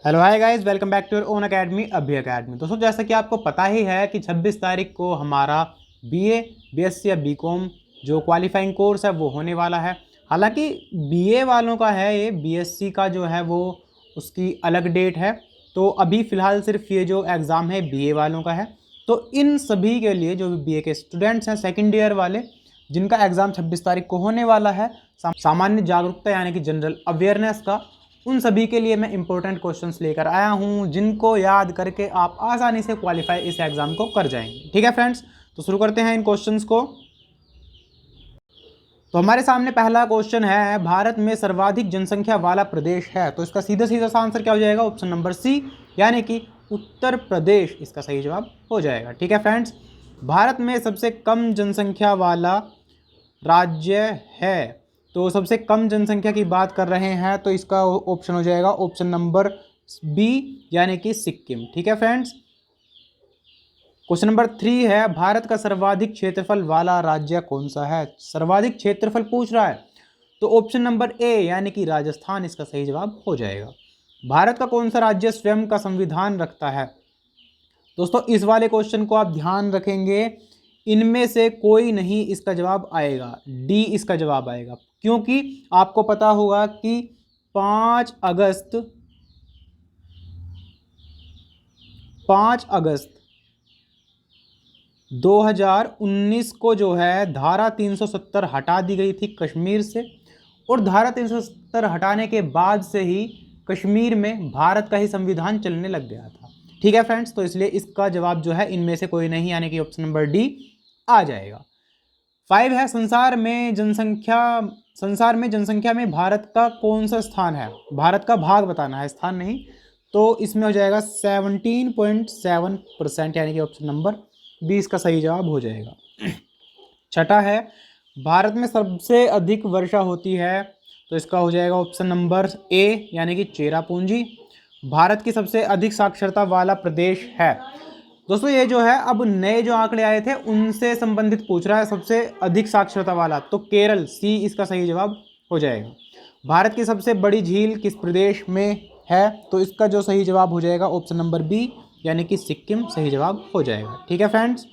Hello hi guys, welcome back to your own academy अभी academy. दोस्तों, जैसा कि आपको पता ही है कि 26 तारीख को हमारा बीए, बीएससी या बीकॉम जो क्वालिफाइंग कोर्स है वो होने वाला है। हालांकि बीए वालों का है ये, बीएससी का जो है वो उसकी अलग डेट है। तो अभी फ़िलहाल सिर्फ ये जो एग्ज़ाम है बीए वालों का है। तो इन सभी के लिए जो बीए के स्टूडेंट्स हैं सेकेंड ईयर वाले, जिनका एग्ज़ाम 26 तारीख को होने वाला है, सामान्य जागरूकता यानी कि जनरल अवेयरनेस का, उन सभी के लिए मैं इंपॉर्टेंट क्वेश्चंस लेकर आया हूं, जिनको याद करके आप आसानी से क्वालिफाई इस एग्जाम को कर जाएंगे। ठीक है फ्रेंड्स, तो शुरू करते हैं इन क्वेश्चंस को। तो हमारे सामने पहला क्वेश्चन है, भारत में सर्वाधिक जनसंख्या वाला प्रदेश है। तो इसका सीधा सीधा सा आंसर क्या हो जाएगा? ऑप्शन नंबर सी, यानी कि उत्तर प्रदेश इसका सही जवाब हो जाएगा। ठीक है फ्रेंड्स, भारत में सबसे कम जनसंख्या वाला राज्य है। तो सबसे कम जनसंख्या की बात कर रहे हैं तो इसका ऑप्शन हो जाएगा ऑप्शन नंबर बी, यानी कि सिक्किम। ठीक है फ्रेंड्स, क्वेश्चन नंबर 3 है, भारत का सर्वाधिक क्षेत्रफल वाला राज्य कौन सा है? सर्वाधिक क्षेत्रफल पूछ रहा है, तो ऑप्शन नंबर ए यानी कि राजस्थान इसका सही जवाब हो जाएगा। भारत का कौन सा राज्य स्वयं का संविधान रखता है? दोस्तों, इस वाले क्वेश्चन को आप ध्यान रखेंगे, इनमें से कोई नहीं इसका जवाब आएगा, डी इसका जवाब आएगा। क्योंकि आपको पता होगा कि 5 अगस्त 2019 को जो है धारा 370 हटा दी गई थी कश्मीर से, और धारा 370 हटाने के बाद से ही कश्मीर में भारत का ही संविधान चलने लग गया था। ठीक है फ्रेंड्स, तो इसलिए इसका जवाब जो है इनमें से कोई नहीं, यानी कि ऑप्शन नंबर डी आ जाएगा। 5 है, संसार में जनसंख्या में भारत का कौन सा स्थान है? भारत का भाग बताना है, स्थान नहीं। तो इसमें हो जाएगा 17.7%, यानी कि ऑप्शन नंबर बी इसका सही जवाब हो जाएगा। छठा है, भारत में सबसे अधिक वर्षा होती है। तो इसका हो जाएगा ऑप्शन नंबर ए, यानी कि चेरापूंजी। भारत की सबसे अधिक साक्षरता वाला प्रदेश है। दोस्तों, ये जो है अब नए जो आंकड़े आए थे उनसे संबंधित पूछ रहा है, सबसे अधिक साक्षरता वाला, तो केरल, सी इसका सही जवाब हो जाएगा। भारत की सबसे बड़ी झील किस प्रदेश में है? तो इसका जो सही जवाब हो जाएगा ऑप्शन नंबर बी, यानी कि सिक्किम सही जवाब हो जाएगा। ठीक है फ्रेंड्स,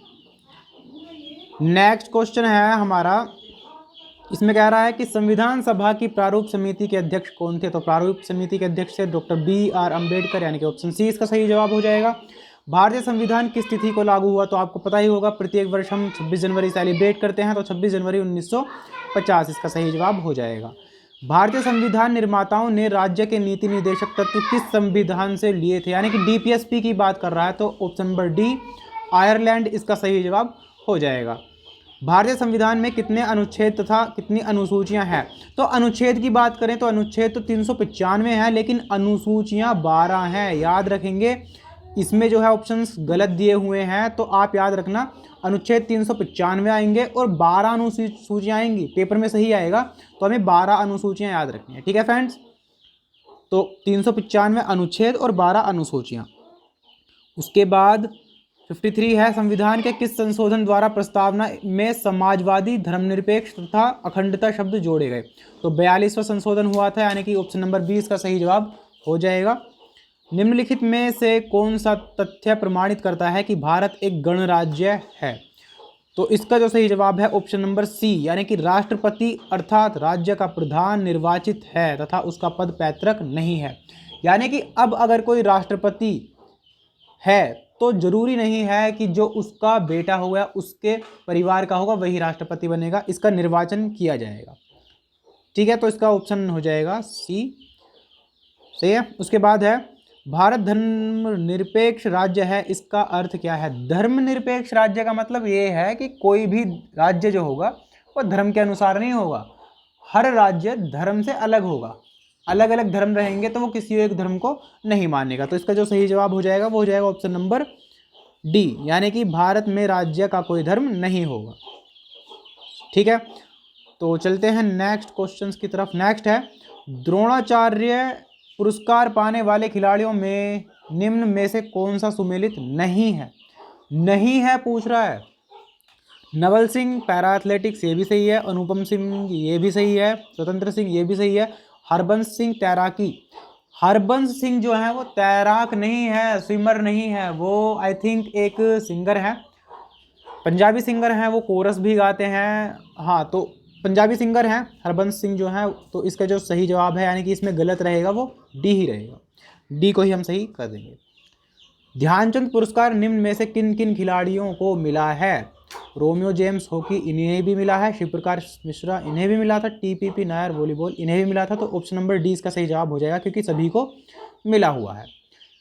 नेक्स्ट क्वेश्चन है हमारा, इसमें कह रहा है कि संविधान सभा की प्रारूप समिति के अध्यक्ष कौन थे? तो प्रारूप समिति के अध्यक्ष थे डॉक्टर BR अम्बेडकर, यानी कि ऑप्शन सी इसका सही जवाब हो जाएगा। भारतीय संविधान किस तिथि को लागू हुआ? तो आपको पता ही होगा, प्रत्येक वर्ष हम 26 जनवरी सेलिब्रेट करते हैं, तो 26 जनवरी 1950 इसका सही जवाब हो जाएगा। भारतीय संविधान निर्माताओं ने राज्य के नीति निर्देशक तत्व किस संविधान से लिए थे? यानी कि DPSP की बात कर रहा है, तो ऑप्शन नंबर डी, आयरलैंड इसका सही जवाब हो जाएगा। भारतीय संविधान में कितने अनुच्छेद तथा कितनी अनुसूचियां हैं? तो अनुच्छेद की बात करें तो अनुच्छेद तो 395 है, लेकिन अनुसूचियां 12 हैं। याद रखेंगे, इसमें जो है ऑप्शंस गलत दिए हुए हैं, तो आप याद रखना अनुच्छेद 395 आएंगे और 12 अनुसूचियां आएंगी, पेपर में सही आएगा। तो हमें 12 अनुसूचियां याद रखनी है। ठीक है फ्रेंड्स, तो 395 अनुच्छेद और 12 अनुसूचियां। उसके बाद 53 है, संविधान के किस संशोधन द्वारा प्रस्तावना में समाजवादी, धर्मनिरपेक्ष तथा अखंडता शब्द जोड़े गए? तो 42वां संशोधन हुआ था, यानी कि ऑप्शन नंबर 20 का सही जवाब हो जाएगा। निम्नलिखित में से कौन सा तथ्य प्रमाणित करता है कि भारत एक गणराज्य है? तो इसका जो सही जवाब है ऑप्शन नंबर सी, यानी कि राष्ट्रपति अर्थात राज्य का प्रधान निर्वाचित है तथा उसका पद पैतृक नहीं है। यानी कि अब अगर कोई राष्ट्रपति है तो जरूरी नहीं है कि जो उसका बेटा होगा, उसके परिवार का होगा, वही राष्ट्रपति बनेगा, इसका निर्वाचन किया जाएगा। ठीक है, तो इसका ऑप्शन हो जाएगा सी, सही है। उसके बाद है, भारत धर्मनिरपेक्ष राज्य है, इसका अर्थ क्या है? धर्मनिरपेक्ष राज्य का मतलब ये है कि कोई भी राज्य जो होगा वो धर्म के अनुसार नहीं होगा, हर राज्य धर्म से अलग होगा, अलग अलग धर्म रहेंगे तो वो किसी एक धर्म को नहीं मानेगा। तो इसका जो सही जवाब हो जाएगा वो हो जाएगा ऑप्शन नंबर डी, यानी कि भारत में राज्य का कोई धर्म नहीं होगा। ठीक है, तो चलते हैं नेक्स्ट क्वेश्चंस की तरफ। नेक्स्ट है, द्रोणाचार्य पुरस्कार पाने वाले खिलाड़ियों में निम्न में से कौन सा सुमेलित नहीं है? नहीं है पूछ रहा है। नवल सिंह पैरा एथलेटिक्स, ये भी सही है। अनुपम सिंह, ये भी सही है। स्वतंत्र सिंह, ये भी सही है। हरबंस सिंह तैराकी, हरबंस सिंह जो है वो तैराक नहीं है, स्विमर नहीं है, वो आई थिंक एक सिंगर है, पंजाबी सिंगर हैं, वो कोरस भी गाते हैं। हाँ, तो पंजाबी सिंगर हैं हरबंस सिंह जो हैं। तो इसका जो सही जवाब है, यानी कि इसमें गलत रहेगा वो डी ही रहेगा, डी को ही हम सही कर देंगे। ध्यानचंद पुरस्कार निम्न में से किन किन खिलाड़ियों को मिला है? रोमियो जेम्स हॉकी, इन्हें भी मिला है। शिव प्रकाश मिश्रा, इन्हें भी मिला था। टीपीपी नायर वॉलीबॉल, इन्हें भी मिला था। तो ऑप्शन नंबर डी इसका सही जवाब हो जाएगा, क्योंकि सभी को मिला हुआ है।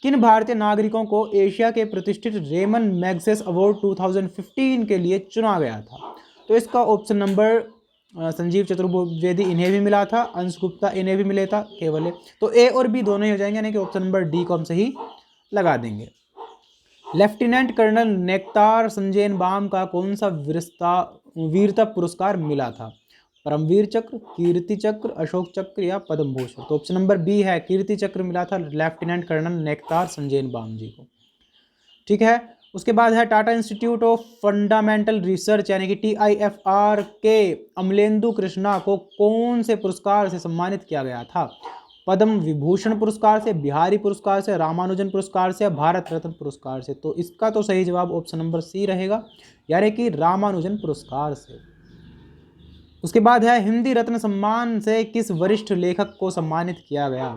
किन भारतीय नागरिकों को एशिया के प्रतिष्ठित रेमन मैग्सेस अवार्ड 2015 के लिए चुना गया था? तो इसका ऑप्शन नंबर संजीव चतुर्वेदी, इन्हें भी मिला था। अंश गुप्ता, इन्हें भी मिले था केवल। तो ए और बी दोनों ही हो जाएंगे, यानी कि ऑप्शन नंबर डी को हम सही लगा देंगे। लेफ्टिनेंट कर्नल नेकतार संजयनबाम का कौन सा वीरता पुरस्कार मिला था? परमवीर चक्र, कीर्ति चक्र, अशोक चक्र या पद्म भूषण? तो ऑप्शन नंबर बी है, कीर्ति चक्र मिला था लेफ्टिनेंट कर्नल नेकतार संजयनबाम जी को। ठीक है, उसके बाद है Tata institute of fundamental research यानी कि TIFR के अमलेंदु कृष्णा को कौन से पुरस्कार से सम्मानित किया गया था? पद्म विभूषण पुरस्कार से, बिहारी पुरस्कार से, रामानुजन पुरस्कार से, भारत रत्न पुरस्कार से? तो इसका तो सही जवाब ऑप्शन नंबर सी रहेगा, यानी कि रामानुजन पुरस्कार से। उसके बाद है हिंदी रत्न सम्मान से किस वरिष्ठ लेखक को सम्मानित किया गया?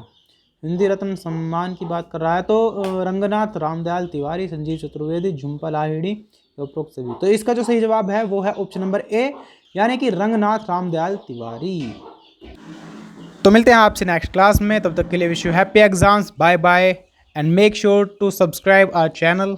हिंदी रत्न सम्मान की बात कर रहा है तो रंगनाथ रामदयाल तिवारी, संजीव चतुर्वेदी, झुम्पा लाहिड़ी, उपरोक्त सभी। तो इसका जो सही जवाब है वो है ऑप्शन नंबर ए, यानी कि रंगनाथ रामदयाल तिवारी। तो मिलते हैं आपसे नेक्स्ट क्लास में, तब तक के लिए wish you happy exams, bye bye and make sure to subscribe our channel.